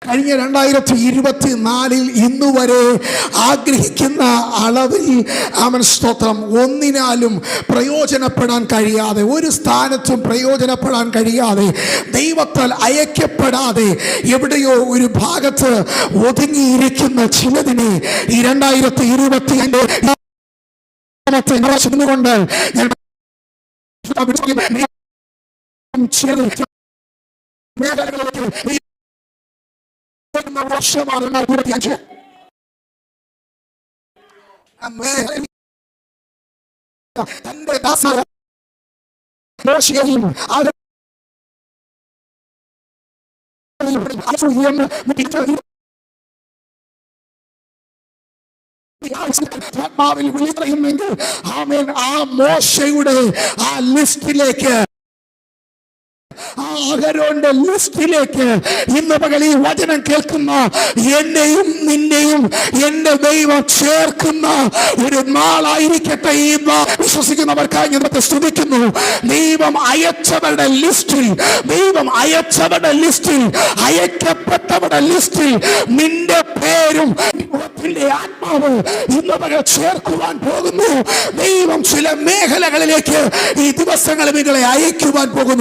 കഴിഞ്ഞ 2024 ഇന്നുവരെ ആഗ്രഹിക്കുന്ന അളവിൽ അവൻ സ്തോത്രം ഒന്നിനാലും പ്രയോജനപ്പെടാൻ കഴിയാതെ, ഒരു സ്ഥാനത്തും പ്രയോജനപ്പെടാൻ കഴിയാതെ, ദൈവത്താൽ അയക്കപ്പെടാതെ എവിടെയോ ഒരു ഭാഗത്ത് ഒതുങ്ങിയിരിക്കുന്ന ചിലതിനെ ഈ 2025 കൊണ്ട് ഞാൻ വർഷമാണ് 2025. തന്റെ ദാസനായ മോശയെയും ആത്മാവിൽ വിളിക്കുമെങ്കിൽ ആമേൻ, ആ മോശയുടെ ആ ലിസ്റ്റിലേക്ക്, ആഹാരോന്റെ ലിസ്റ്റിലേക്ക് ഇന്ന് പകൽ ഈ വചനം കേൾക്കുന്ന എന്നെയും നിന്നെയും എന്റെ ദൈവം ചേർക്കുന്ന ഒരു നാളായിരിക്കട്ടെ. ഈ വിശ്വസിക്കുന്നവർക്കായി ഞാൻ സ്തുതിക്കുന്നു. ദൈവം അയച്ചവരുടെ ലിസ്റ്റിൽ, ദൈവം അയച്ചവരുടെ ലിസ്റ്റിൽ, അയക്കപ്പെട്ടവരുടെ ലിസ്റ്റിൽ നിന്റെ പേരും ആത്മാവ് ഇന്ന് പകൽ ചേർക്കുവാൻ പോകുന്നു. ദൈവം ചില മേഖലകളിലേക്ക് ഈ ദിവസങ്ങളിൽ നിങ്ങളെ അയക്കുവാൻ പോകുന്നു.